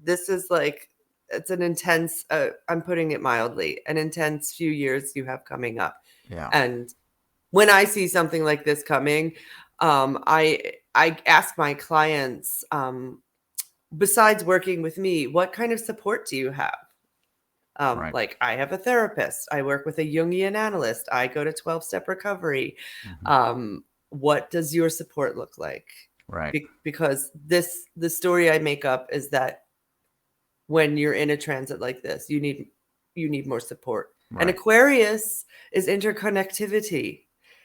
this is like, it's an intense, I'm putting it mildly, an intense few years you have coming up. Yeah. And when I see something like this coming, I ask my clients, besides working with me, what kind of support do you have? Right. Like, I have a therapist. I work with a Jungian analyst. I go to 12-step recovery. Mm-hmm. What does your support look like? Right. Because the story I make up is that when you're in a transit like this, you need more support. And Right. Aquarius is interconnectivity.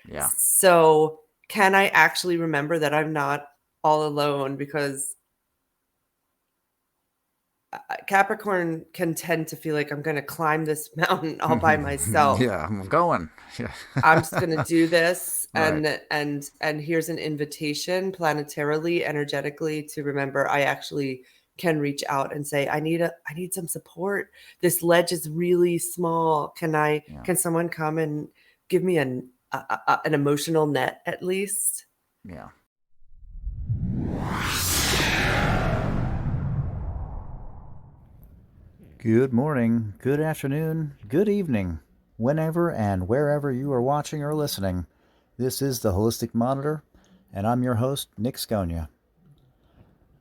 Yeah. So can I actually remember that I'm not all alone? Because Capricorn can tend to feel like I'm going to climb this mountain all by myself. Yeah, I'm going. Yeah. I'm just going to do this. Right. And here's an invitation planetarily, energetically, to remember I actually can reach out and say, I need some support. This ledge is really small. Can someone come and give me an emotional net at least? Yeah. Good morning, good afternoon, good evening, whenever and wherever you are watching or listening. This is the Holistic Monitor, and I'm your host, Nick Sconia.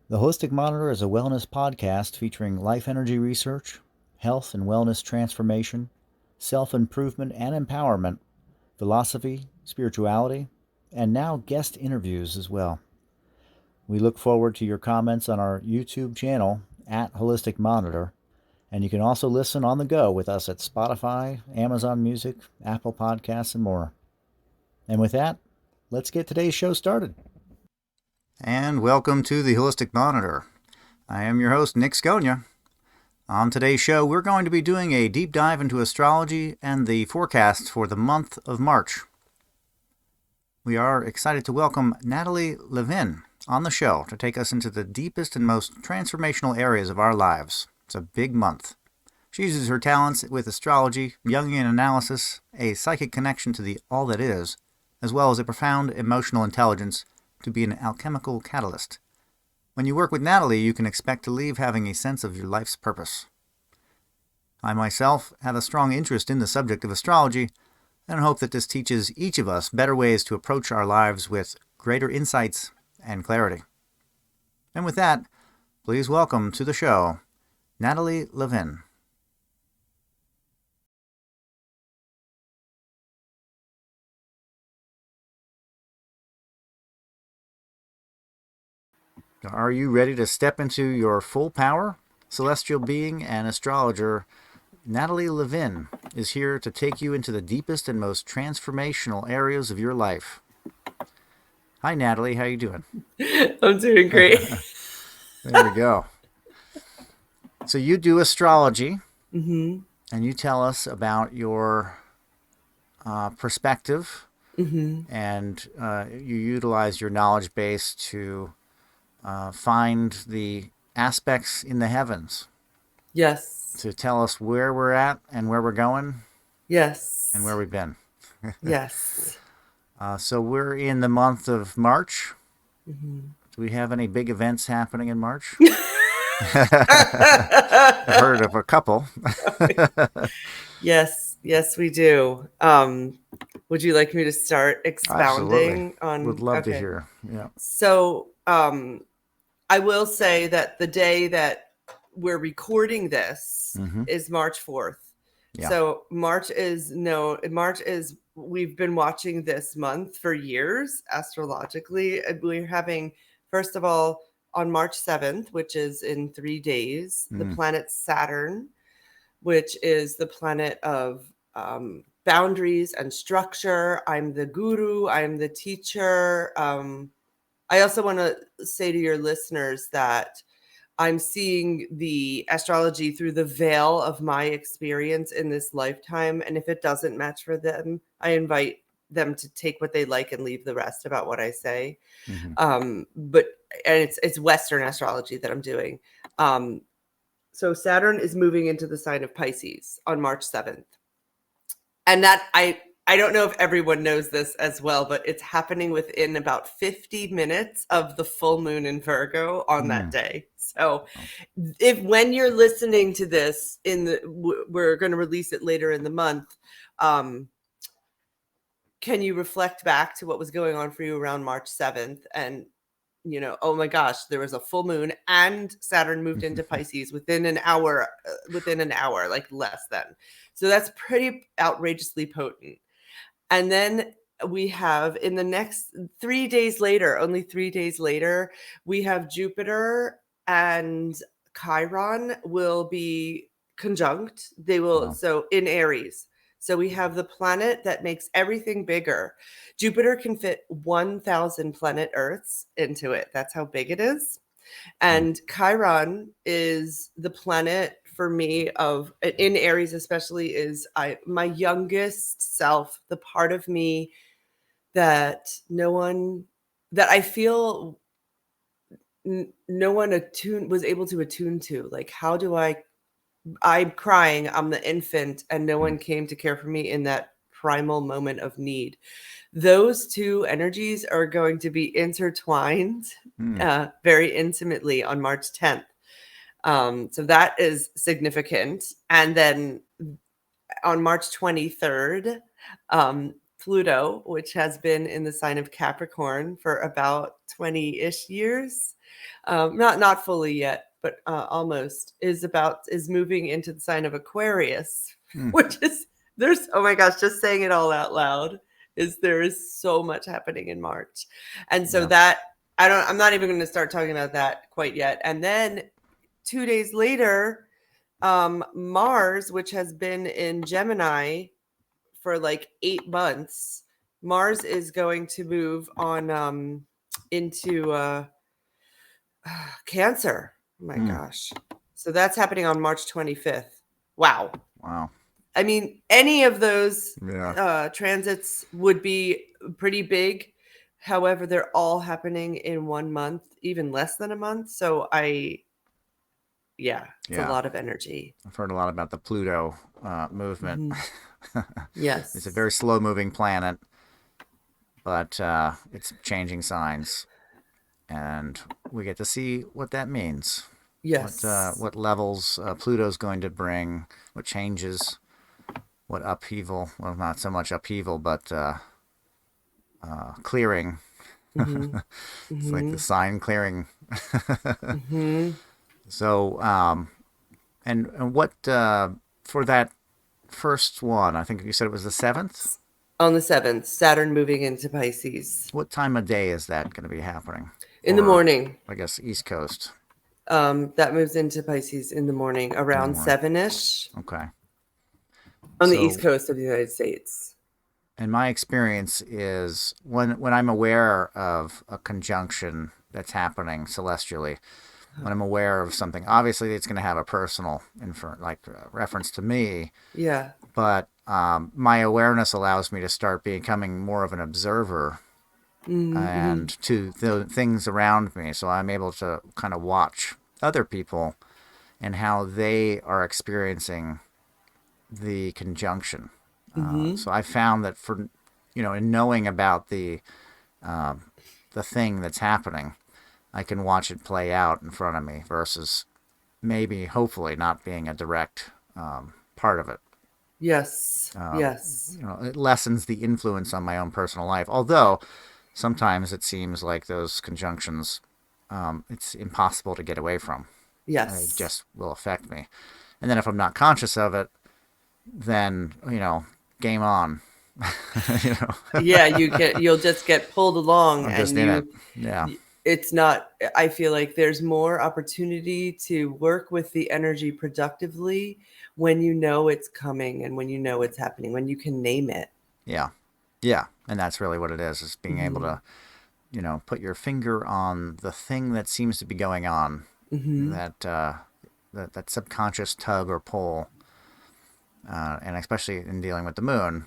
The Holistic Monitor is a wellness podcast featuring life energy research, health and wellness transformation, self-improvement and empowerment, philosophy, spirituality, and now guest interviews as well. We look forward to your comments on our YouTube channel at Holistic Monitor, and you can also listen on the go with us at Spotify, Amazon Music, Apple Podcasts, and more. And with that, let's get today's show started. And welcome to the Holistic Monitor. I am your host, Nick Sconia. On today's show, we're going to be doing a deep dive into astrology and the forecasts for the month of March. We are excited to welcome Natalie Levin on the show to take us into the deepest and most transformational areas of our lives. It's a big month. She uses her talents with astrology, Jungian analysis, a psychic connection to the all that is, as well as a profound emotional intelligence to be an alchemical catalyst. When you work with Natalie, you can expect to leave having a sense of your life's purpose. I myself have a strong interest in the subject of astrology and hope that this teaches each of us better ways to approach our lives with greater insights and clarity. And with that, please welcome to the show, Natalie Levin. Are you ready to step into your full power? Celestial being and astrologer Natalie Levin is here to take you into the deepest and most transformational areas of your life. Hi, Natalie. How you doing? I'm doing great. There we go. So you do astrology, Mm-hmm. and you tell us about your perspective, Mm-hmm. and you utilize your knowledge base to find the aspects in the heavens. Yes. To tell us where we're at and where we're going. Yes. And where we've been. Yes. So we're in the month of March. Mm-hmm. Do we have any big events happening in March? I've heard of a couple. Yes, we do. Would you like me to start expounding on? Would love to hear. Yeah. So, I will say that the day that we're recording this is March 4th. Yeah. So March is we've been watching this month for years astrologically. We're having, first of all, on March 7th, which is in 3 days, the planet Saturn, which is the planet of boundaries and structure. I'm the guru. I'm the teacher. I also want to say to your listeners that I'm seeing the astrology through the veil of my experience in this lifetime. And if it doesn't match for them, I invite them to take what they like and leave the rest about what I say. But it's Western astrology that I'm doing. So Saturn is moving into the sign of Pisces on March 7th. And that I I don't know if everyone knows this as well, but it's happening within about 50 minutes of the full moon in Virgo on that day. So if when you're listening to this we're going to release it later in the month, can you reflect back to what was going on for you around March 7th? And, oh my gosh, there was a full moon and Saturn moved into Pisces within an hour, like less than. So that's pretty outrageously potent. And then we have in the next 3 days later, only 3 days later, we have Jupiter and Chiron will be conjunct. They will, so in Aries. So we have the planet that makes everything bigger. Jupiter can fit 1,000 planet Earths into it. That's how big it is. And Chiron is the planet for me in Aries especially is my youngest self, the part of me that I feel no one was able to attune to. Like, how do I'm crying, I'm the infant, and no one came to care for me in that primal moment of need. Those two energies are going to be intertwined very intimately on March 10th. So that is significant. And then on March 23rd, Pluto, which has been in the sign of Capricorn for about 20-ish years, not fully yet, but almost, is moving into the sign of Aquarius, which is, oh my gosh, just saying it all out loud there is so much happening in March. And so that I'm not even going to start talking about that quite yet. And then 2 days later, Mars, which has been in Gemini for like 8 months, Mars is going to move on into Cancer. Oh my gosh. So that's happening on March 25th. Wow. I mean, any of those transits would be pretty big. However, they're all happening in 1 month, even less than a month. So it's a lot of energy. I've heard a lot about the Pluto movement. Yes. It's a very slow-moving planet, but it's changing signs. And we get to see what that means. Yes. What levels Pluto's going to bring, what changes, what upheaval. Well, not so much upheaval, but clearing. It's like the sign clearing. So, and what, for that first one, I think you said it was the 7th? On the 7th, Saturn moving into Pisces. What time of day is that going to be happening? In the morning. I guess East Coast. That moves into Pisces in the morning, around 7-ish. Okay. On the East Coast of the United States. And my experience is when I'm aware of a conjunction that's happening celestially, when I'm aware of something, obviously it's going to have a personal reference to me. Yeah. But my awareness allows me to start becoming more of an observer and to the things around me. So I'm able to kind of watch other people and how they are experiencing the conjunction. So I found that in knowing about the thing that's happening, I can watch it play out in front of me versus maybe, hopefully, not being a direct part of it. Yes. Yes. It lessens the influence on my own personal life. Although sometimes it seems like those conjunctions, it's impossible to get away from. Yes. It just will affect me. And then if I'm not conscious of it, then, game on. Yeah, you'll just get pulled along. I'm just in it. Yeah. It's not, I feel like there's more opportunity to work with the energy productively when you know it's coming and when you know it's happening, when you can name it. Yeah. Yeah. And that's really what it is being able to, put your finger on the thing that seems to be going on, that subconscious tug or pull. And especially in dealing with the moon,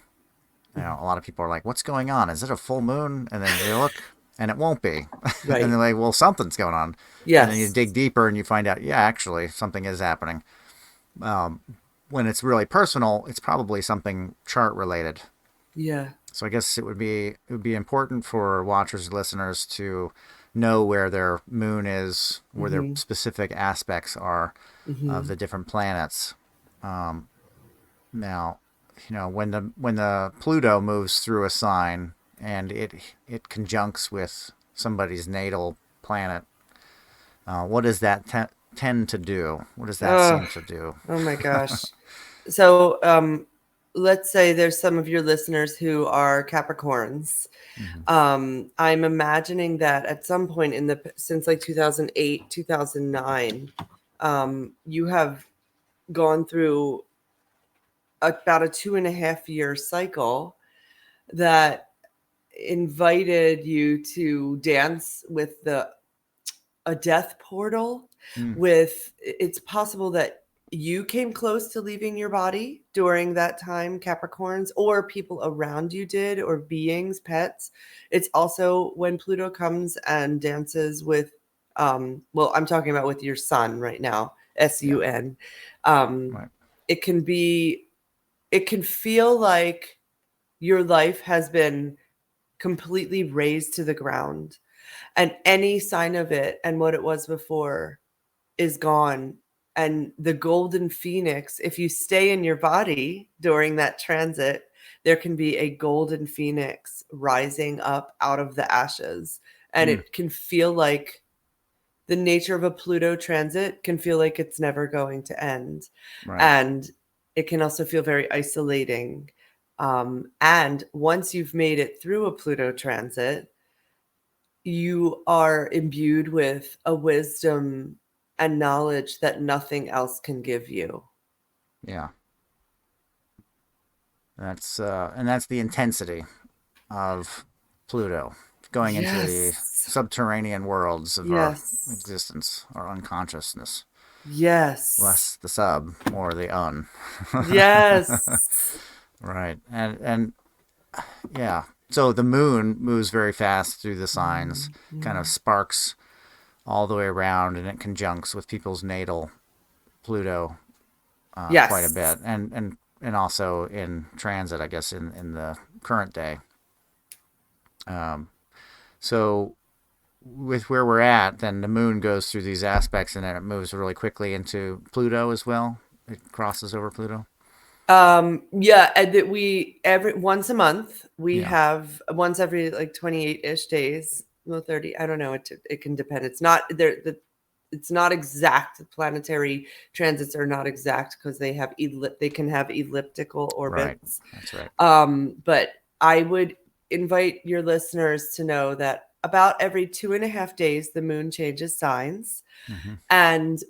a lot of people are like, what's going on? Is it a full moon? And then they look and it won't be. Right. And they're like, well, something's going on. Yes. And then you dig deeper and you find out, yeah, actually something is happening. When it's really personal, it's probably something chart related. Yeah. So I guess it would be important for watchers, listeners to know where their moon is, where their Mm-hmm. specific aspects are of Mm-hmm. the different planets. Um, Now, when the Pluto moves through a sign and it conjuncts with somebody's natal planet, what does that tend to do? What does that Oh, seem to do? oh my gosh. So, let's say there's some of your listeners who are Capricorns. Hmm. I'm imagining that at some point since like 2008, 2009, you have gone through about a 2.5 year cycle that invited you to dance with a death portal. Mm. With It's possible that you came close to leaving your body during that time, Capricorns, or people around you did, or beings, pets. It's also when Pluto comes and dances with, well, I'm talking about with your sun right now, Yeah. sun. um Right. it can be, it can feel like your life has been completely razed to the ground, and any sign of it and what it was before is gone. And the golden phoenix, if you stay in your body during that transit, there can be a golden phoenix rising up out of the ashes. And Mm. it can feel like the nature of a Pluto transit can feel like it's never going to end. Right. And it can also feel very isolating. And once you've made it through a Pluto transit, you are imbued with a wisdom and knowledge that nothing else can give you. Yeah. And that's the intensity of Pluto going into the Yes. subterranean worlds of our Yes. existence, our unconsciousness. Yes. Less the sub, more the un. Yes. Right. And yeah. So the moon moves very fast through the signs, kind of Mhm. sparks all the way around, and it conjuncts with people's natal Pluto quite a Yes. bit, and also in transit, I guess, in the current day. Um, so with where we're at, then the moon goes through these aspects, and then it moves really quickly into Pluto as well. It crosses over Pluto. Yeah, and that we every once a month we Yeah. have once every like 28-ish days, well 30, I don't know, it can depend. It's not there it's not exact. The planetary transits are not exact because they can have elliptical Right. orbits. That's right. But I would invite your listeners to know that about every 2.5 days the moon changes signs. Hmm. And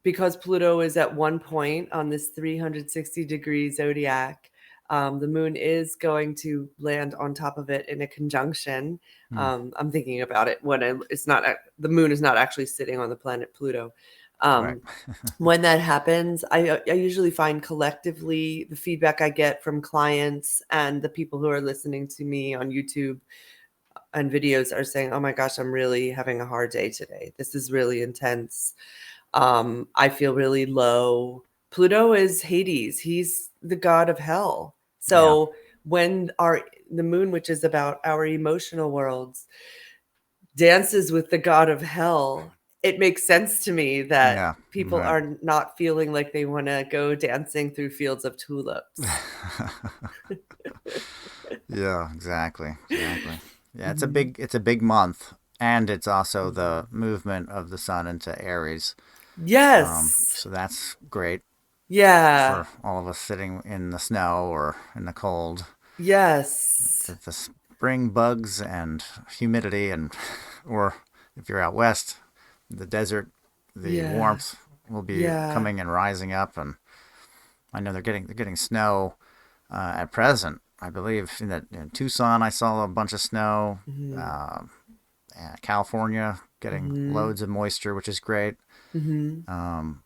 because Pluto is at one point on this 360-degree zodiac, the moon is going to land on top of it in a conjunction. Mm. I'm thinking about it when it's not, the moon is not actually sitting on the planet Pluto. Right. Um, when that happens, I usually find collectively the feedback I get from clients and the people who are listening to me on YouTube and videos are saying, "Oh my gosh, I'm really having a hard day today. This is really intense. I feel really low." Pluto is Hades. He's the god of hell. Yeah. So when the moon, which is about our emotional worlds, dances with the god of hell, it makes sense to me that Yeah. people Right. are not feeling like they want to go dancing through fields of tulips. Yeah. Exactly. Exactly. Yeah. It's a Mhm. big. It's a big month, and it's also the movement of the sun into Aries. Yes. So that's great Yeah. for all of us sitting in the snow or in the cold. Yes. The spring bugs and humidity, and or if you're out west, the desert, the Yeah. warmth will be Yeah. coming and rising up. And I know they're getting snow at present. I believe in Tucson, I saw a bunch of snow. Mhm. Uh, California getting Mhm. loads of moisture, which is great. Mhm. Um,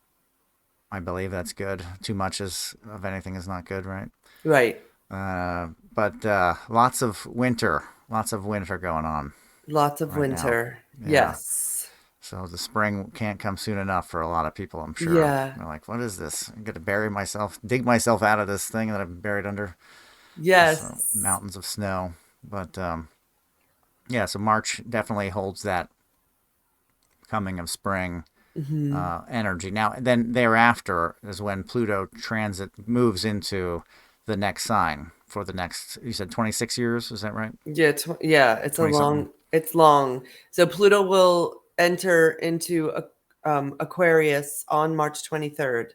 I believe that's good. Too much of anything is not good, right? Right. But lots of winter going on Lots of right now. winter. Yeah. Yes. So the spring can't come soon enough for a lot of people, I'm sure. Yeah. They're like, what is this? I'm going to bury myself, dig myself out of this thing that I've buried under. So Yes. mountains of snow. But yeah, so March definitely holds that coming of spring energy. Now, then thereafter is when Pluto transit moves into the next sign for the next, you said 26 years, is that right? Yeah, yeah, 20 something? it's long. So Pluto will enter into Aquarius on March 23rd,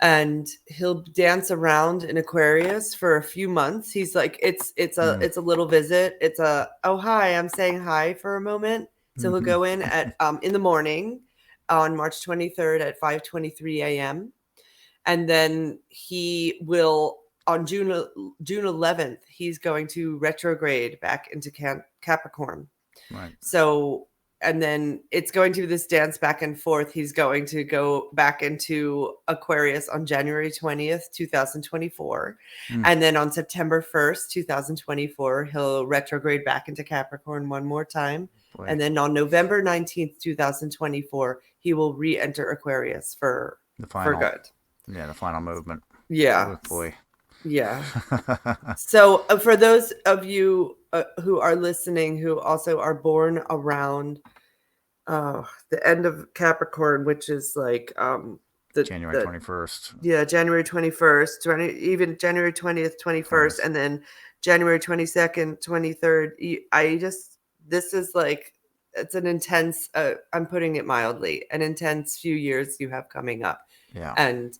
and he'll dance around in Aquarius for a few months. He's like, it's a little visit. It's a, oh hi, I'm saying hi for a moment. So he'll go in at in the morning on March 23rd at 5:23 a.m. And then he will on June 11th, he's going to retrograde back into Capricorn. Right. So, and then it's going to be this dance back and forth. He's going to go back into Aquarius on January 20th, 2024. And then on September 1st, 2024, he'll retrograde back into Capricorn one more time. Boy. And then on November 19th, 2024, he will re-enter Aquarius for good. Yeah, the final movement. Yeah. Oh, boy. Yeah. So for those of you who are listening, who also are born around the end of Capricorn, which is like January 21st. Yeah, January 21st, even January 20th, 21st, and then January 22nd, 23rd. This is like, it's an intense, I'm putting it mildly, an intense few years you have coming up. Yeah. And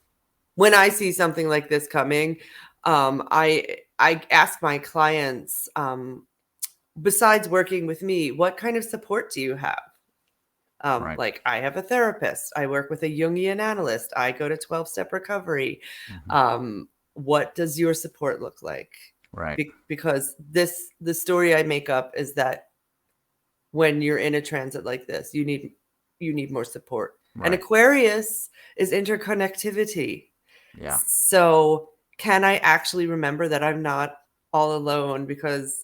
when I see something like this coming, I ask my clients, besides working with me, what kind of support do you have? Right. Like, I have a therapist. I work with a Jungian analyst. I go to 12-step recovery. What does your support look like? Right. Because the story I make up is that when you're in a transit like this, you need more support. Right. And Aquarius is interconnectivity. Yeah. So can I actually remember that I'm not all alone? Because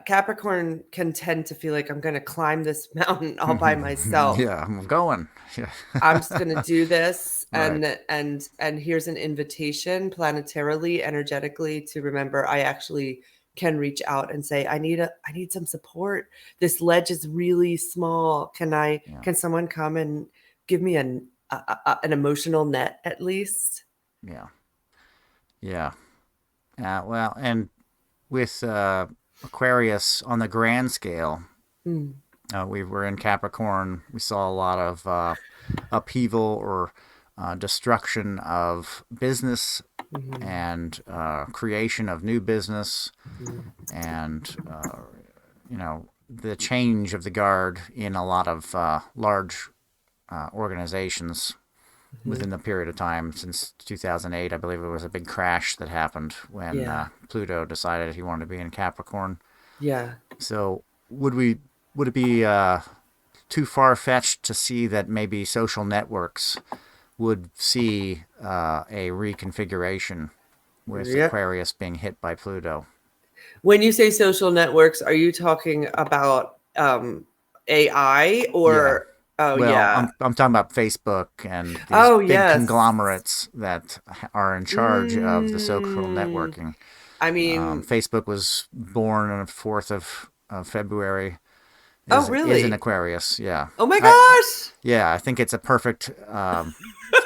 Capricorn can tend to feel like I'm going to climb this mountain all by myself. Yeah, I'm going. Yeah. I'm just going to do this. Right. And here's an invitation planetarily, energetically, to remember I actually can reach out and say, I need some support. This ledge is really small. Can someone come and give me an emotional net at least? Yeah. Yeah. Well, and with Aquarius on the grand scale, we were in Capricorn. We saw a lot of upheaval or destruction of business and creation of new business, and the change of the guard in a lot of large organizations within the period of time since 2008. I believe it was a big crash that happened when Pluto decided he wanted to be in Capricorn. Yeah. So would it be too far-fetched to see that maybe social networks would see a reconfiguration with Aquarius being hit by Pluto? When you say social networks, are you talking about AI or? Oh, well, yeah. I'm talking about Facebook and these big conglomerates that are in charge of the social networking. I mean, Facebook was born on the 4th of February. Really? Is an Aquarius, yeah. Oh my gosh! I think it's a perfect...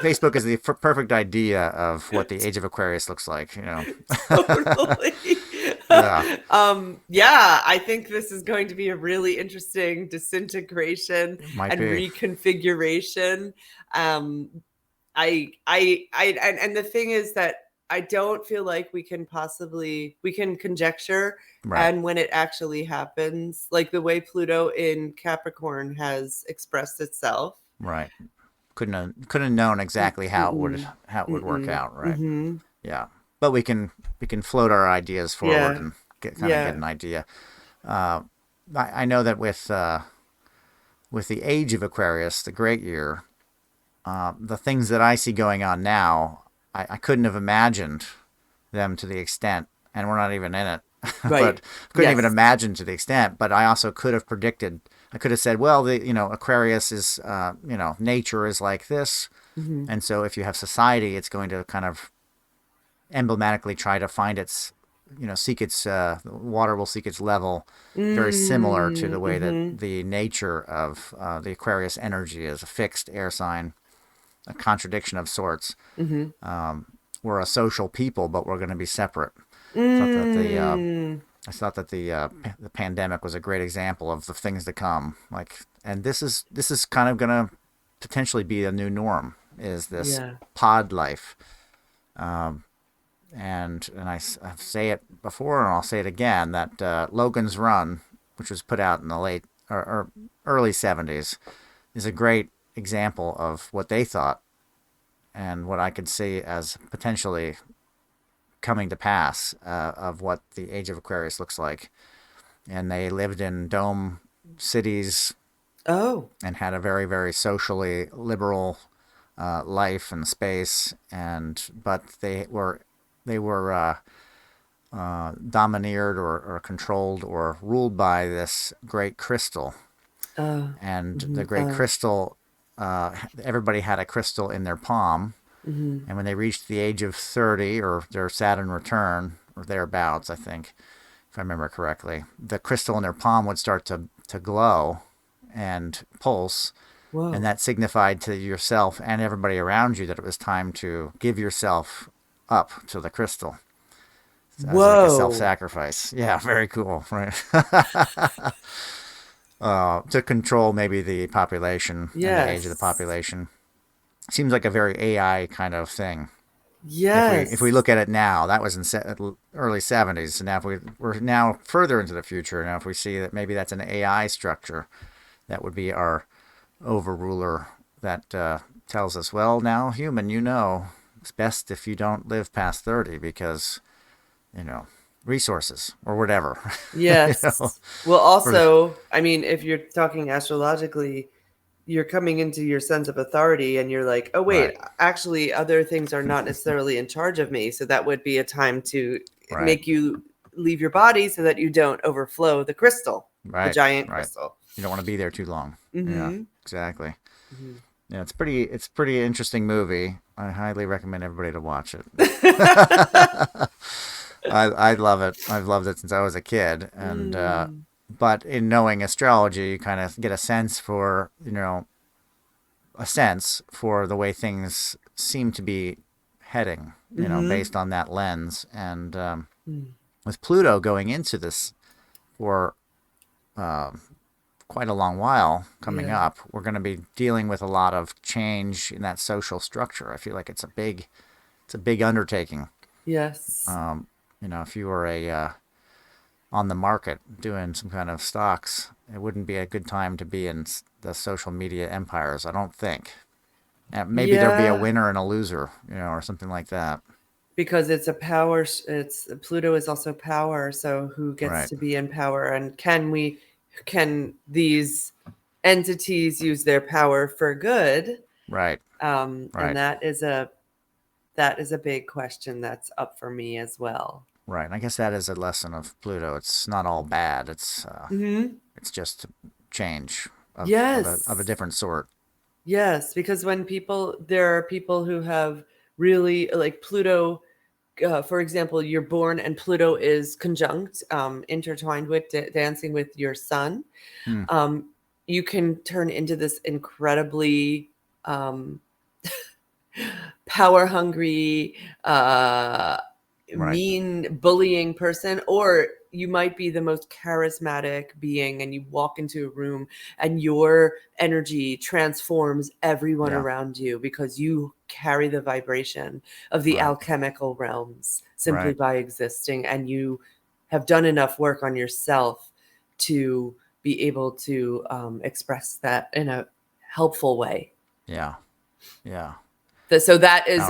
Facebook is the perfect idea of what the age of Aquarius looks like, Totally. Yeah. I think this is going to be a really interesting disintegration and reconfiguration. And the thing is that I don't feel like we can conjecture. Right. And when it actually happens, like the way Pluto in Capricorn has expressed itself. Right. Couldn't have known exactly how it would work out, right? Yeah. But we can float our ideas forward and get an idea. I know that with the age of Aquarius, the great year, the things that I see going on now, I couldn't have imagined them to the extent, and we're not even in it. Right. But couldn't even imagine to the extent. But I also could have predicted. I could have said, well, Aquarius is, nature is like this, and so if you have society, it's going to kind of emblematically try to find its, seek its, water will seek its level, very similar to the way that Mm-hmm. the nature of the Aquarius energy is, a fixed air sign, a contradiction of sorts. Mm-hmm. We're a social people, but we're going to be separate. I thought that Mm. the pandemic was a great example of the things to come. And this is kind of going to potentially be a new norm. Is this Yeah. pod life? And I say it before and I'll say it again that Logan's Run, which was put out in the late or early 70s, is a great example of what they thought and what I could see as potentially coming to pass of what the age of Aquarius looks like. And they lived in dome cities Oh. and had a very, very socially liberal life and space, but they were domineered or controlled or ruled by this great crystal. And the great crystal, everybody had a crystal in their palm. Mm-hmm. And when they reached the age of 30, or their Saturn return, or thereabouts, I think, if I remember correctly, the crystal in their palm would start to glow and pulse. Whoa. And that signified to yourself and everybody around you that it was time to give yourself up to the crystal. As like a self-sacrifice. Yeah, very cool, right? To control maybe the population and the age of the population. Seems like a very AI kind of thing. Yes. If we look at it now, that was in early 70s. So now we're now further into the future. Now if we see that maybe that's an AI structure, that would be our overruler that tells us, well, now human, it's best if you don't live past 30 because, resources or whatever. Yes. Well, also, I mean, if you're talking astrologically, you're coming into your sense of authority and you're like, oh, wait, actually, other things are not necessarily in charge of me. So that would be a time to make you leave your body so that you don't overflow the crystal, the giant crystal. You don't want to be there too long. Mm-hmm. Yeah, exactly. Mm-hmm. Yeah, it's pretty interesting movie. I highly recommend everybody to watch it. I love it. I've loved it since I was a kid, and but in knowing astrology, you kind of get a sense for the way things seem to be heading, based on that lens. And with Pluto going into this for quite a long while coming up, we're going to be dealing with a lot of change in that social structure. I feel like it's a big undertaking. Yes. If you were on the market doing some kind of stocks, it wouldn't be a good time to be in the social media empires, I don't think. Maybe there'll be a winner and a loser, or something like that. Because it's a power. Pluto is also power. So who gets to be in power, and can these entities use their power for good? Right. And that is a big question that's up for me as well. Right. And I guess that is a lesson of Pluto. It's not all bad. It's it's just change of a different sort. Yes, because there are people who have really, like Pluto, for example, you're born and Pluto is conjunct, intertwined with dancing with your sun. You can turn into this incredibly power hungry, mean, bullying person, or you might be the most charismatic being and you walk into a room and your energy transforms everyone around you because you carry the vibration of the alchemical realms simply by existing, and you have done enough work on yourself to be able to express that in a helpful way. Yeah. So that is,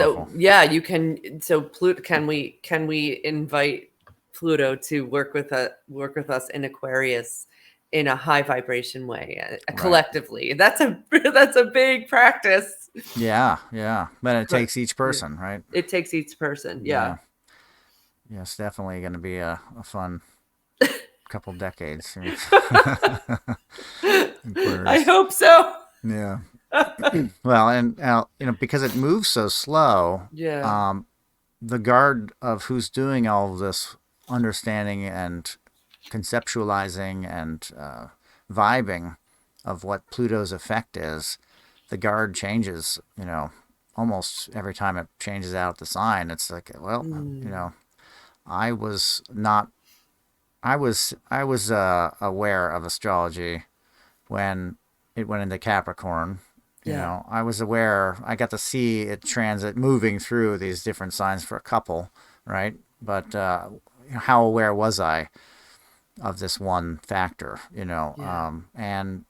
you can. So Pluto, can we invite Pluto to work with us in Aquarius in a high vibration way, collectively? That's a big practice. Yeah. But it takes each person, right? It takes each person. Yeah. Yeah, it's definitely going to be a fun couple decades. I hope so. Yeah. Well, and because it moves so slow, the guard of who's doing all of this understanding and conceptualizing and vibing of what Pluto's effect is, the guard changes, almost every time it changes out the sign. It's like, well, I was not, I was aware of astrology when it went into Capricorn. Yeah. I was aware, I got to see it transit moving through these different signs for a couple, right? But how aware was I of this one factor, Yeah. and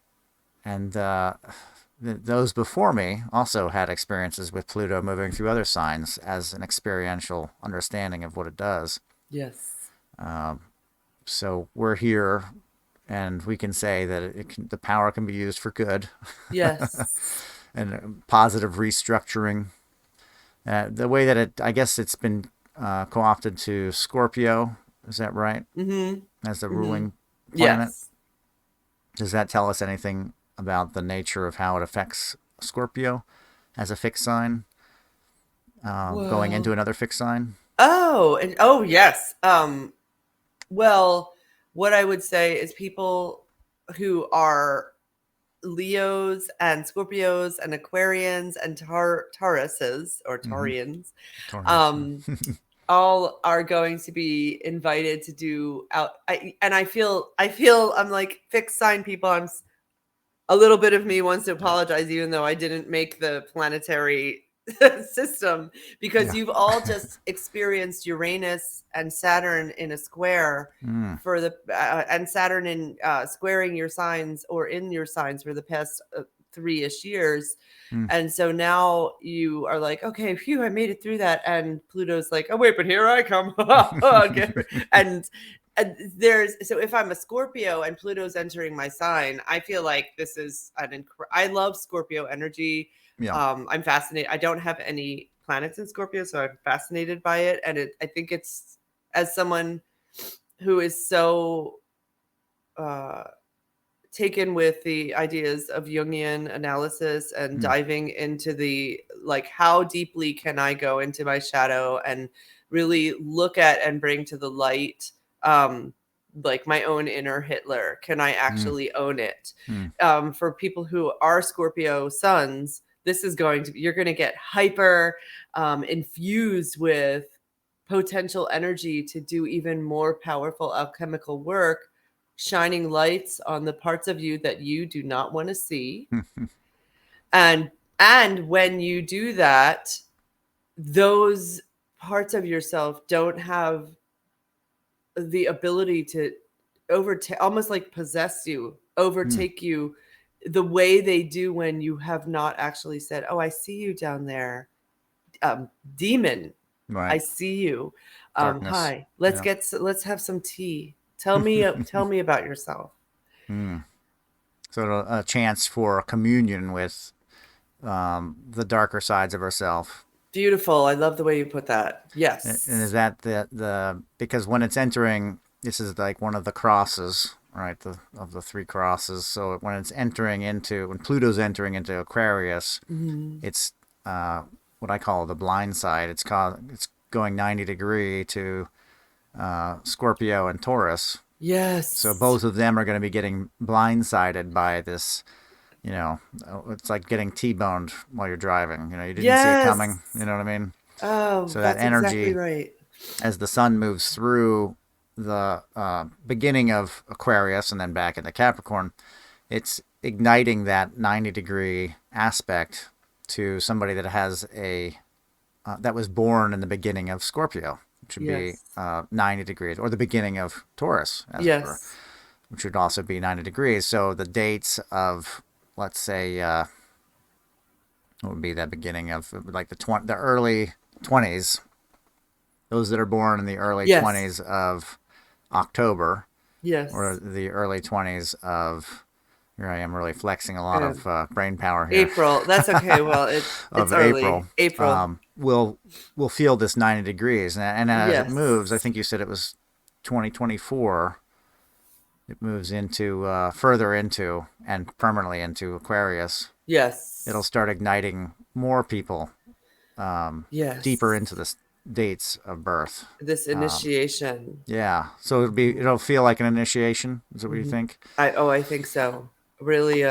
those before me also had experiences with Pluto moving through other signs as an experiential understanding of what it does. Yes. So we're here, and we can say that the power can be used for good Yes. and positive restructuring. The way that I guess it's been co-opted to Scorpio, is that right? Mm-hmm. As the Mm-hmm. ruling planet. Yes. Does that tell us anything about the nature of how it affects Scorpio as a fixed sign, going into Well, another fixed sign? oh yes. Well, what I would say is people who are Leos and Scorpios and Aquarians and Tauruses or Mm-hmm. Taurians, Taurus. um, all are going to be invited to do out. And I feel I'm like fixed sign people. A little bit of me wants to apologize, even though I didn't make the planetary system, because Yeah. you've all just experienced Uranus and Saturn in a square Mm. for the and Saturn in squaring your signs or in your signs for the past 3-ish years. Mm. And so now you are like, okay, phew, I made it through that. And Pluto's like, oh wait, but here I come. and so if I'm a Scorpio and Pluto's entering my sign, I feel like this is I love Scorpio energy. Yeah. I'm fascinated. I don't have any planets in Scorpio, so I'm fascinated by it. And I think it's, as someone who is so uh, taken with the ideas of Jungian analysis and Mm. diving into the, like, how deeply can I go into my shadow and really look at and bring to the light, like my own inner Hitler? Can I Mm. actually own it? Mm. For people who are Scorpio suns, this is you're going to get hyper infused with potential energy to do even more powerful alchemical work, shining lights on the parts of you that you do not want to see. and and when you do that, those parts of yourself don't have the ability to overtake, almost like possess you, Mm. overtake you, the way they do when you have not actually said, oh, I see you down there, demon, I Right. see you. Darkness. Hi, Yeah. let's have some tea. Tell me about yourself. Mm. So a chance for communion with the darker sides of herself. Beautiful. I love the way you put that. And is Yes. that the because when it's entering, this is like one of the crosses, right? Of the three crosses. So when it's entering into, when Pluto's entering into Aquarius, Mhm. it's what I call the blind side. It's going 90 degree to Scorpio and Taurus. So Yes. both of them are going to be getting blindsided by this. It's like getting T-boned while you're driving. You didn't see it coming. Yes. You know what I mean? Oh, So that that's exactly energy, right. as the sun moves through the beginning of Aquarius and then back into Capricorn, it's igniting that 90-degree aspect to somebody that has that was born in the beginning of Scorpio, which would be Yes. 90 degrees, or the beginning of Taurus, as it were, Yes. which would also be 90 degrees. So the dates of, let's say, what would be that beginning of, like the early 20s, those that are born in the early Yes. 20s of October, or Yes. the early 20s of, here I am really flexing a lot And of brain power here, April. That's okay. Well, it's of April, early. April. will feel this 90 degrees. And as it moves, I Yes. think you said it was 2024, it moves into further into and permanently into Aquarius. It'll Yes. start igniting more people deeper Yes. into this dates of birth. This initiation. Yeah. So it'll feel like an initiation. Is that what you think? I think so. Really,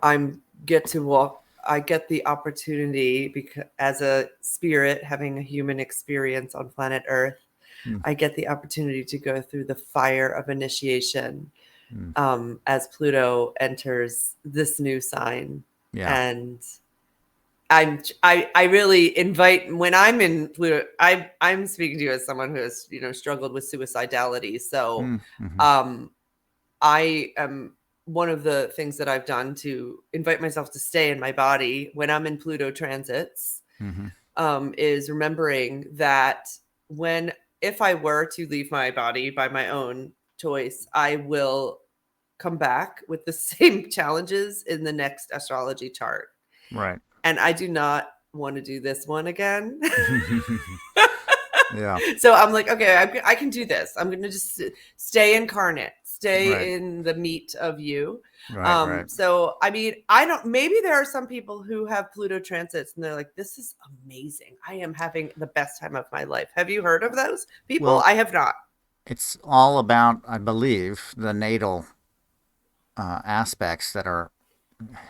I'm get to walk. I get the opportunity because as a spirit having a human experience on planet Earth, I get the opportunity to go through the fire of initiation as Pluto enters this new sign. Yeah. And I really invite when I'm in Pluto, I'm speaking to you as someone who has, struggled with suicidality. So I am one of the things that I've done to invite myself to stay in my body when I'm in Pluto transits is remembering that if I were to leave my body by my own choice, I will come back with the same challenges in the next astrology chart. Right. And I do not want to do this one again. Yeah. So I'm like, okay, I can do this. I'm going to just stay incarnate, stay in the meat of you. Right. So, I mean, maybe there are some people who have Pluto transits and they're like, this is amazing. I am having the best time of my life. Have you heard of those people? Well, I have not. It's all about, I believe, the natal aspects that are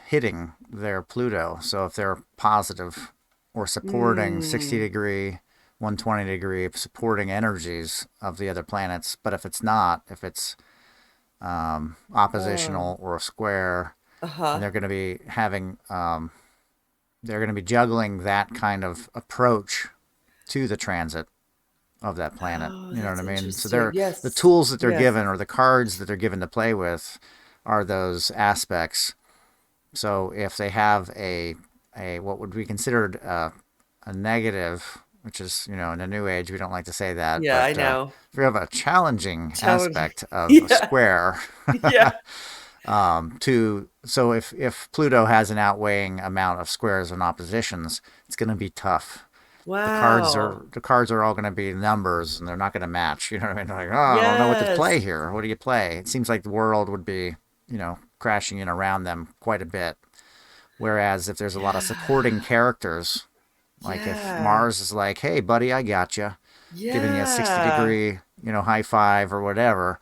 hitting their Pluto. So if they're positive or supporting 60-degree, 120-degree supporting energies of the other planets, but if it's not, if it's oppositional or square, and they're going to be having, they're going to be juggling that kind of approach to the transit of that planet. You know what I mean? So the tools that they're given, or the cards that they're given to play with, are those aspects. So if they have a what would be considered a negative, which is, in the new age we don't like to say that. Yeah, but, I know. If you have a challenging aspect of a square, so if Pluto has an outweighing amount of squares and oppositions, it's going to be tough. Wow. The cards are all going to be numbers, and they're not going to match. You know what I mean? Like, I don't know what to play here. What do you play? It seems like the world would be, crashing in around them quite a bit. Whereas if there's a lot of supporting characters, like if Mars is like, hey, buddy, I got you, giving you a 60-degree, high five or whatever,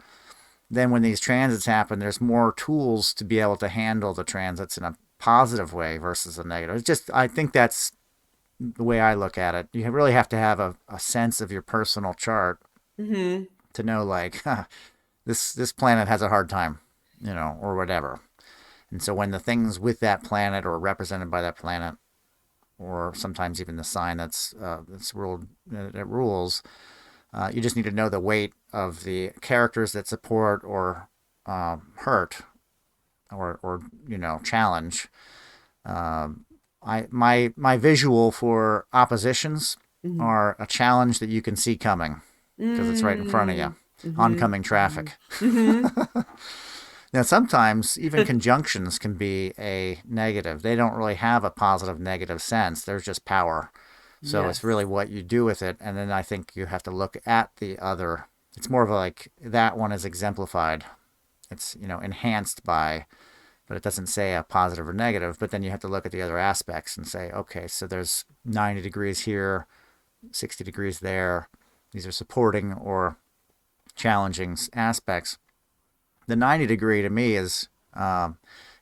then when these transits happen, there's more tools to be able to handle the transits in a positive way versus a negative. It's just, I think that's the way I look at it. You really have to have a sense of your personal chart to know, like, this planet has a hard time, or whatever. And so when the things with that planet or represented by that planet, or sometimes even the sign that rules, you just need to know the weight of the characters that support or hurt or challenge. My visual for oppositions are a challenge that you can see coming because it's right in front of you. Oncoming traffic. Now, sometimes even conjunctions can be a negative. They don't really have a positive negative sense. There's just power. So it's really what you do with it. And then I think you have to look at the other. It's more of like that one is exemplified. It's, enhanced by, but it doesn't say a positive or negative. But then you have to look at the other aspects and say, okay, so there's 90 degrees here, 60 degrees there. These are supporting or challenging aspects. The 90 degree to me is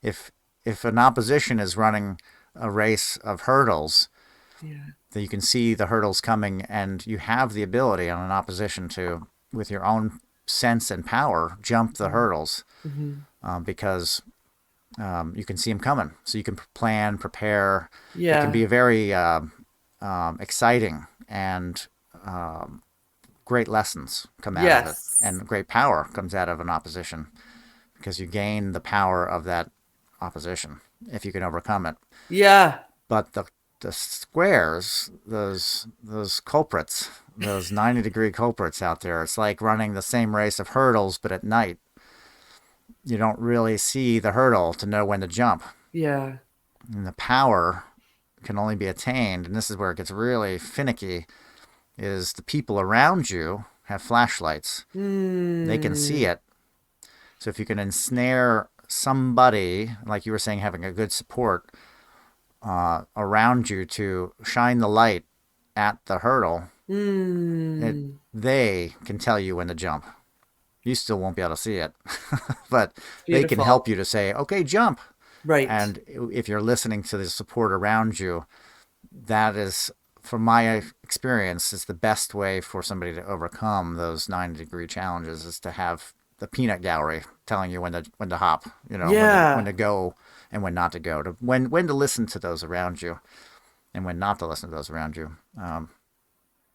if an opposition is running a race of hurdles, then you can see the hurdles coming, and you have the ability on an opposition to, with your own sense and power, jump the hurdles because you can see them coming. So you can plan, prepare. It can be a very exciting and great lessons come out of it, and great power comes out of an opposition because you gain the power of that opposition if you can overcome it. Yeah. But the squares, those culprits, those 90-degree culprits out there, it's like running the same race of hurdles, but at night. You don't really see the hurdle to know when to jump. Yeah. And the power can only be attained, and this is where it gets really finicky, is the people around you have flashlights. They can see it. So if you can ensnare somebody, like you were saying, having a good support around you to shine the light at the hurdle, they can tell you when to jump. You still won't be able to see it, but they can help you to say, okay, jump. Right. And if you're listening to the support around you, that is, from my experience, is the best way for somebody to overcome those 90-degree challenges, is to have the peanut gallery telling you when to hop, when to go and when not to go, when to listen to those around you and when not to listen to those around you.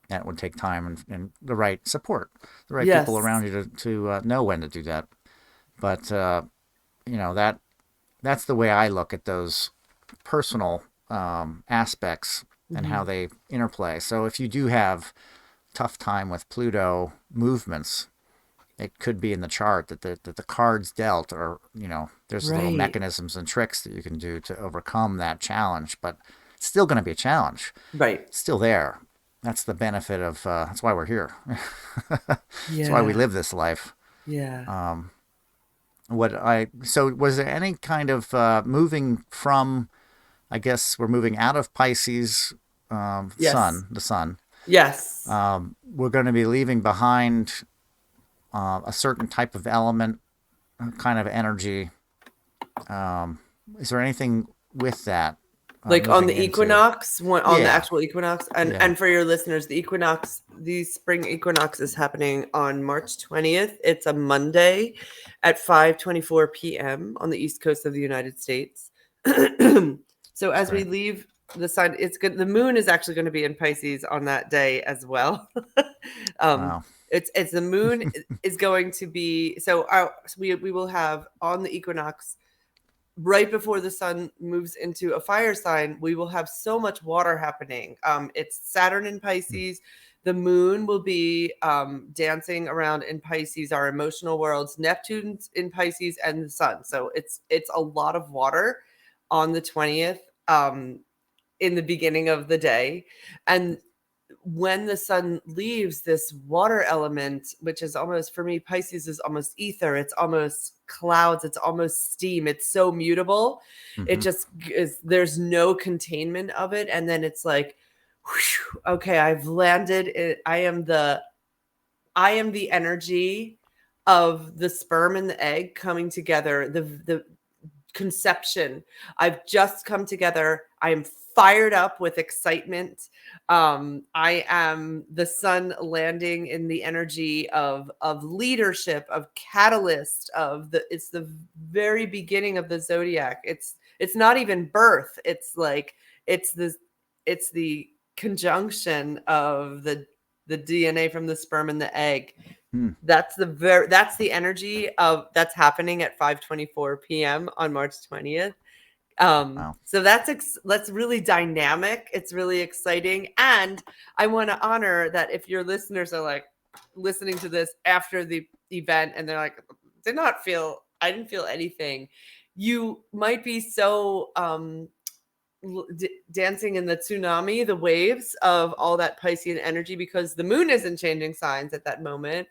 That would take time and the right support, the right people around you to know when to do that. But that's the way I look at those personal aspects and how they interplay. So if you do have tough time with Pluto movements, it could be in the chart that the cards dealt, or there's little mechanisms and tricks that you can do to overcome that challenge. But it's still going to be a challenge. Right. It's still there. That's the benefit of. That's why we're here. That's why we live this life. Yeah. So was there any kind of moving from? I guess we're moving out of Pisces, the sun. Yes. We're going to be leaving behind a certain type of element, kind of energy. Is there anything with that? Like on the equinox, on the actual equinox, and for your listeners, the spring equinox is happening on March 20th. It's a Monday at 5:24 p.m. on the east coast of the United States. So as we leave the sun, it's good. The moon is actually going to be in Pisces on that day as well. Wow. It's the moon is going to be, so we will have on the equinox, right before the sun moves into a fire sign, we will have so much water happening. It's Saturn in Pisces. The moon will be dancing around in Pisces, our emotional worlds, Neptune's in Pisces, and the sun. So it's a lot of water on the 20th in the beginning of the day. And when the sun leaves, this water element, which is almost, for me, Pisces is almost ether. It's almost clouds. It's almost steam. It's so mutable. It just is, there's no containment of it. And then it's like, whew, okay, I've landed. I am the energy of the sperm and the egg coming together. The conception. I've just come together. I am fired up with excitement. I am the sun landing in the energy of leadership, of catalyst, it's the very beginning of the zodiac. It's not even birth. It's like, it's the conjunction of the DNA from the sperm and the egg. That's the energy of that's happening at 5:24 p.m. on March 20th. Wow. So that's really dynamic. It's really exciting. And I want to honor that if your listeners are like listening to this after the event and they're like, I didn't feel anything. You might be so dancing in the tsunami, the waves of all that Piscean energy, because the moon isn't changing signs at that moment.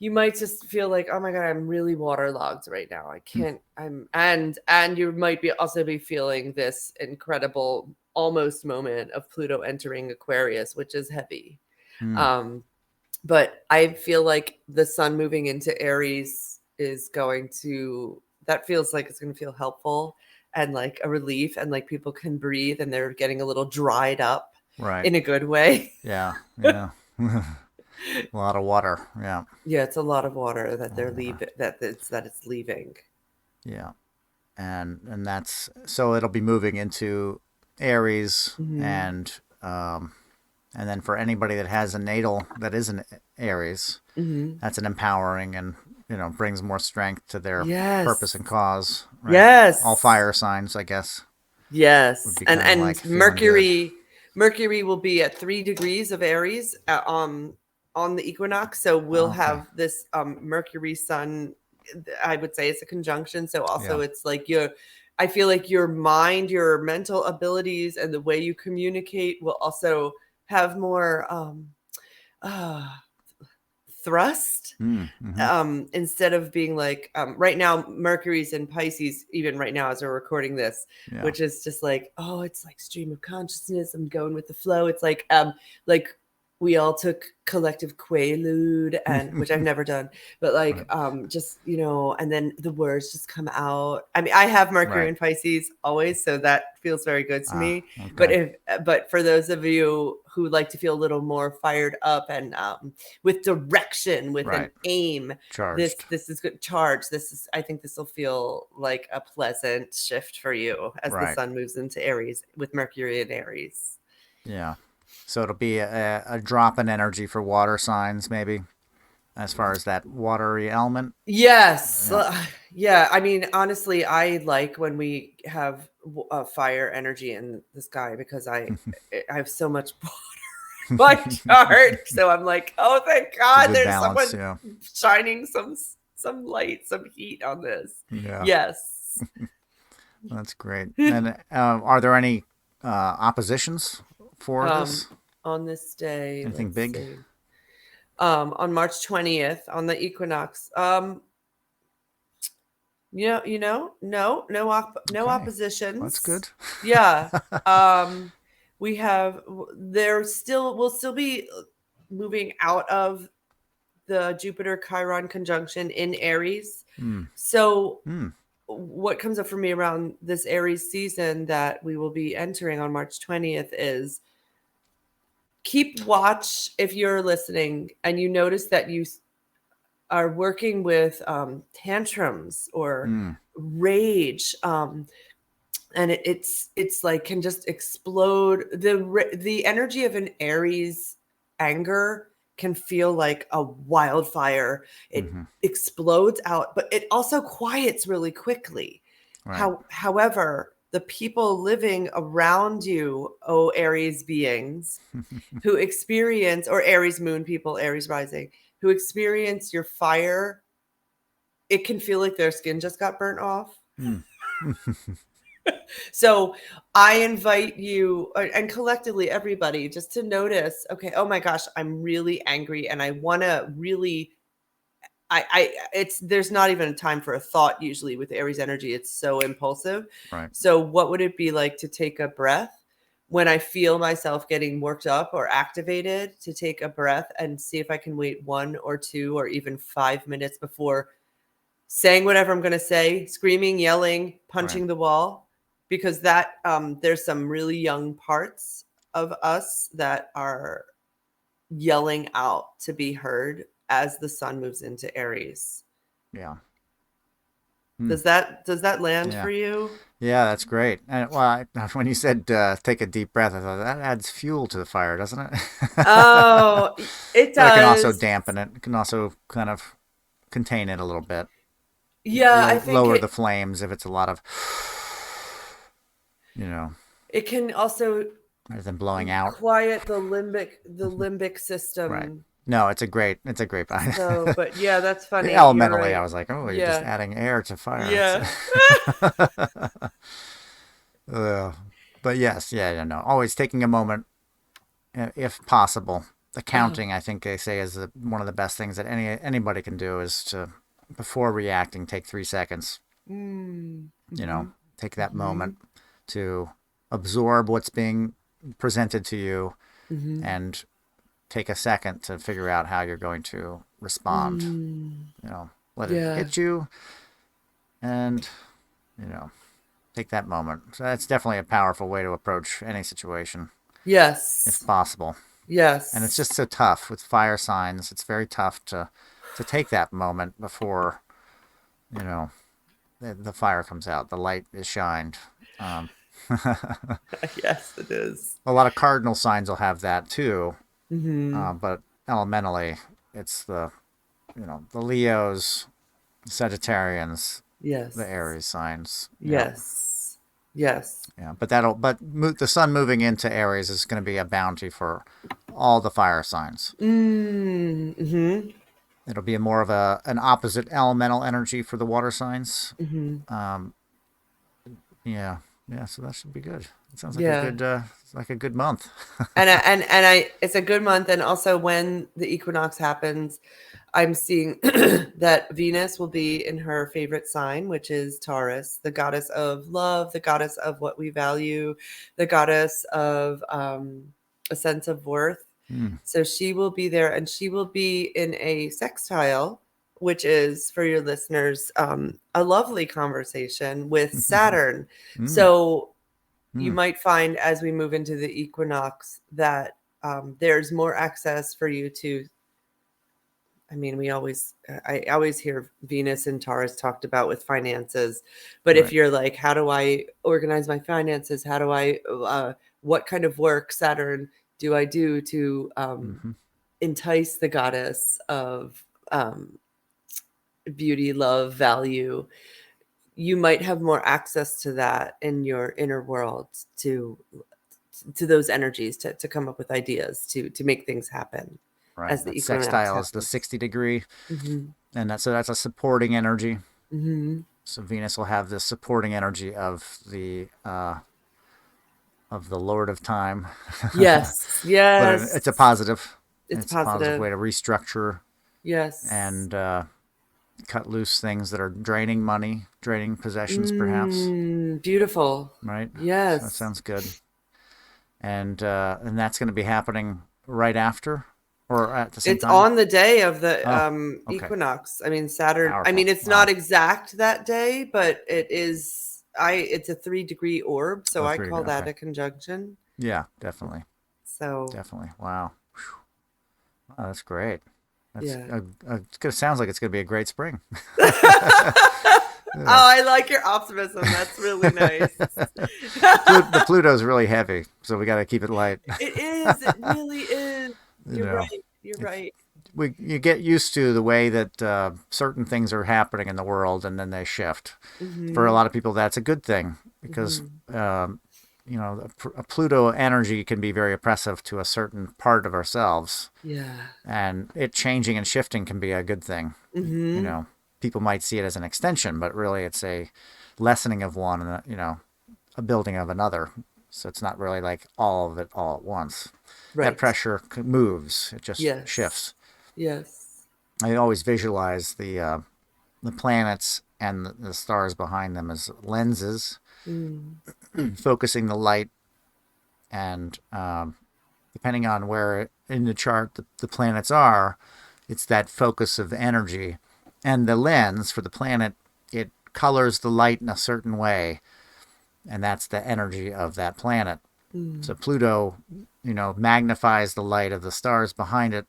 You might just feel like, oh my God, I'm really waterlogged right now. I can't, and you might also be feeling this incredible almost moment of Pluto entering Aquarius, which is heavy. But I feel like the sun moving into Aries that feels like it's going to feel helpful and like a relief, and like people can breathe and they're getting a little dried up in a good way. Yeah. A lot of water. Yeah. Yeah, it's a lot of water that they're leaving. That it's leaving. Yeah, and that's, so it'll be moving into Aries, and then for anybody that has a natal that is an Aries, that's an empowering and brings more strength to their purpose and cause. Right? Yes, all fire signs, I guess. Yes, and like Mercury will be at 3 degrees of Aries on the equinox, so we'll have this Mercury Sun. I would say it's a conjunction, so also it's like I feel like your mind, your mental abilities, and the way you communicate will also have more thrust. Instead of being like, right now, Mercury's in Pisces, even right now as we're recording this, which is just like, oh, it's like stream of consciousness. I'm going with the flow. It's like we all took collective Quaalude, and which I've never done, but like just, you know, and then the words just come out. I mean, I have Mercury in Pisces always, so that feels very good to me. Okay. But for those of you who like to feel a little more fired up and with direction, with an aim, Charged. this is good. Charge. I think this will feel like a pleasant shift for you as the sun moves into Aries with Mercury in Aries. Yeah. So it'll be a drop in energy for water signs, maybe, as far as that watery element. Yes. Yeah. I mean, honestly, I like when we have fire energy in the sky, because I have so much water in my chart. So I'm like, oh, thank God, there's balance, someone shining some light, some heat on this. Yeah. Yes. That's great. And are there any oppositions for this? On this day? Anything big? See. On March 20th, on the equinox. No oppositions. That's good. Yeah. We'll still be moving out of the Jupiter Chiron conjunction in Aries. So what comes up for me around this Aries season that we will be entering on March 20th is, keep watch if you're listening and you notice that you are working with tantrums or rage, and it's like can just explode. The energy of an Aries anger can feel like a wildfire. It explodes out, but it also quiets really quickly. However, the people living around you, Aries beings, who experience, or Aries moon people, Aries rising, who experience your fire, it can feel like their skin just got burnt off. So I invite you, and collectively everybody, just to notice, okay, oh my gosh, I'm really angry and I want to really, there's not even a time for a thought usually with Aries energy. It's so impulsive. So what would it be like to take a breath when I feel myself getting worked up or activated, to take a breath and see if I can wait 1 or 2 or even 5 minutes before saying whatever I'm going to say, screaming, yelling, punching the wall, because that there's some really young parts of us that are yelling out to be heard as the sun moves into Aries. Yeah. Does that land for you? Yeah, that's great. And when you said take a deep breath, I thought that adds fuel to the fire, doesn't it? Oh, it does. But it can also dampen it. It can also kind of contain it a little bit. Yeah, I think lower the flames if it's a lot of, It can also, rather than blowing out, quiet the limbic system. Right. No, it's a great. So, but yeah, that's funny. Elementally, I was like, oh, you're just adding air to fire. Yeah. But yes, always taking a moment, if possible. The counting, I think they say, is one of the best things that anybody can do, is to, before reacting, take 3 seconds. Take that moment to absorb what's being presented to you, and take a second to figure out how you're going to respond. Let it hit you, and take that moment. So that's definitely a powerful way to approach any situation. Yes, if possible. Yes. And it's just so tough with fire signs. It's very tough to take that moment before the fire comes out, the light is shined. Yes, it is. A lot of cardinal signs will have that too. But elementally, it's the Leos, the Sagittarians, the Aries signs. Yes. Yes. Yeah, but the sun moving into Aries is going to be a bounty for all the fire signs. It'll be more of an opposite elemental energy for the water signs. Yeah, Yeah, so that should be good. It sounds like a good month. It's a good month. And also when the equinox happens, I'm seeing that Venus will be in her favorite sign, which is Taurus, the goddess of love, the goddess of what we value, the goddess of a sense of worth. So she will be there, and she will be in a sextile, which is, for your listeners, a lovely conversation with Saturn. So you might find as we move into the equinox that there's more access for you to, I mean, I always hear Venus and Taurus talked about with finances, but if you're like, how do I organize my finances? How do I, what kind of work, Saturn, do I do to entice the goddess of beauty, love, value? You might have more access to that in your inner world, to those energies, to come up with ideas, to make things happen. Right. As the that sextile is the 60 degree. And that's a supporting energy. So Venus will have this supporting energy of the Lord of Time. Yes. But it's a positive. It's a positive way to restructure. Yes. And cut loose things that are draining money, draining possessions, perhaps. Beautiful. Right? Yes. So that sounds good. And that's going to be happening right after, or at the same time? It's on the day of the equinox. I mean, Saturn. Powerful. I mean, it's not exact that day, but it is. It's a 3-degree orb, so I call that a conjunction. Yeah, definitely. So definitely. Wow. Wow, that's great. Yeah. It sounds like it's going to be a great spring. Oh, I like your optimism. That's really nice. The Pluto's really heavy, so we got to keep it light. It is. It really is. You're right. You're right. You get used to the way that certain things are happening in the world, and then they shift. For a lot of people, that's a good thing because a Pluto energy can be very oppressive to a certain part of ourselves. Yeah. And it changing and shifting can be a good thing. People might see it as an extension, but really it's a lessening of one and a building of another. So it's not really like all of it all at once. Right. That pressure moves. It just shifts. Yes. I always visualize the planets and the stars behind them as lenses, focusing the light, and depending on where in the chart the planets are, it's that focus of energy. And the lens for the planet, it colors the light in a certain way, and that's the energy of that planet. So Pluto, magnifies the light of the stars behind it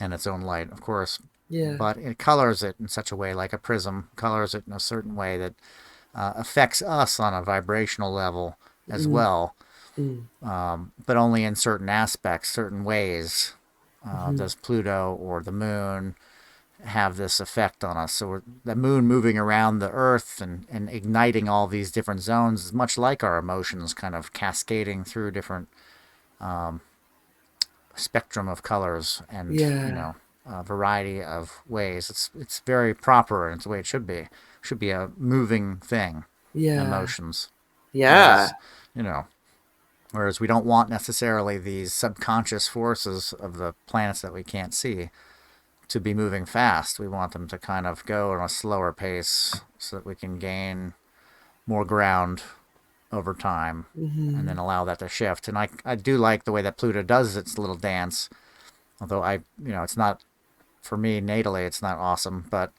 and its own light, of course. Yeah. But it colors it in such a way, like a prism, colors it in a certain way that affects us on a vibrational level as well, but only in certain aspects, certain ways. Does Pluto or the moon have this effect on us? So the moon moving around the earth and igniting all these different zones is much like our emotions kind of cascading through different spectrum of colors and a variety of ways. It's very proper, and it's the way it should be. It should be a moving thing. Emotions. Whereas we don't want necessarily these subconscious forces of the planets that we can't see to be moving fast. We want them to kind of go at a slower pace so that we can gain more ground over time and then allow that to shift. And I do like the way that Pluto does its little dance, although it's not, for me natally, it's not awesome, but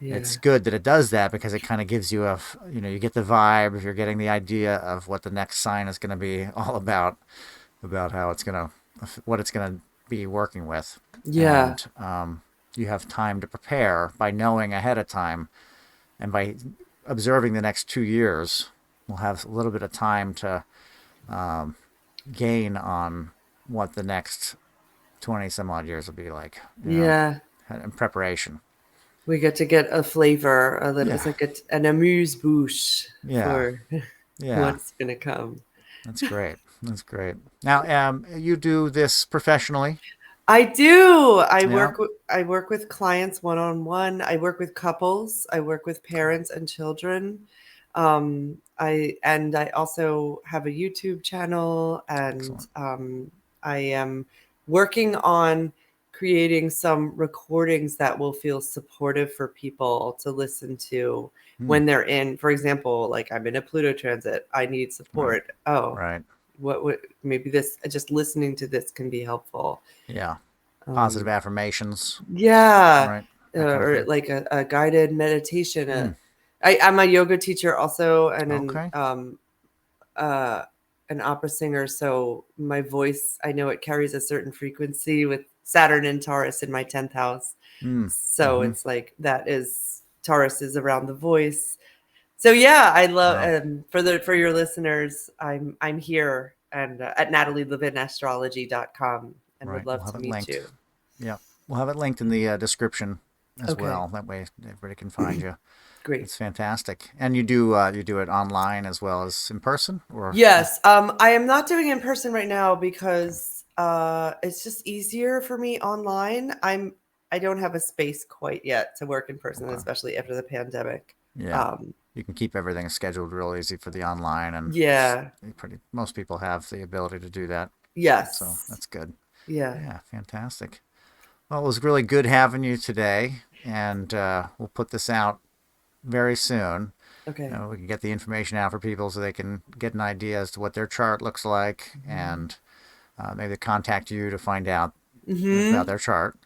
it's good that it does that because it kind of gives you you get the vibe, you're getting the idea of what the next sign is going to be all about how it's going to, what it's going to be working with. And you have time to prepare by knowing ahead of time, and by observing the next 2 years, we'll have a little bit of time to gain on what the next 20 some odd years will be like. In preparation. We get to get a flavor, it's like an amuse-bouche for what's going to come. That's great. That's great. Now, you do this professionally? I do. I work with clients one-on-one. I work with couples. I work with parents and children. I also have a YouTube channel, and I am working on creating some recordings that will feel supportive for people to listen to when they're in, for example, like I'm in a Pluto transit, I need support. Right. Oh, right. What would maybe this, just listening to this can be helpful. Yeah. Positive affirmations. Yeah. Right. Or like a guided meditation. I'm a yoga teacher also, and an opera singer. So my voice, I know it carries a certain frequency with Saturn and Taurus in my 10th house. So it's like Taurus is around the voice. So yeah, I love for your listeners, I'm here and at Natalie Levin astrology.com, and would love to meet you. Yeah, we'll have it linked in the description as well. That way everybody can find you. Great. It's fantastic. And you do it online as well as in person, or? Yes. I am not doing it in person right now because it's just easier for me online. I don't have a space quite yet to work in person, especially after the pandemic. Yeah. You can keep everything scheduled real easy for the online, and most people have the ability to do that. Yes. So that's good. Yeah. Yeah, fantastic. Well, it was really good having you today, and we'll put this out very soon. Okay. We can get the information out for people so they can get an idea as to what their chart looks like, and maybe contact you to find out about their chart,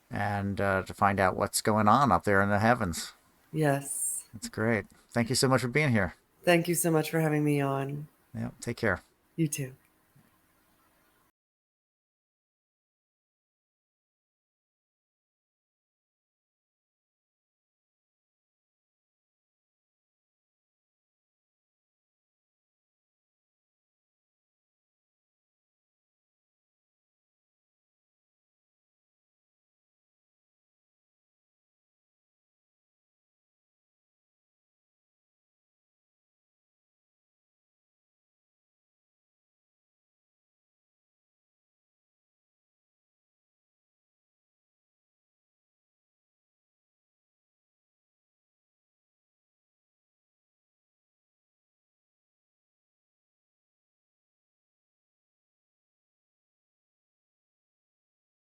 and to find out what's going on up there in the heavens. Yes. That's great. Thank you so much for being here. Thank you so much for having me on. Yeah, take care. You too.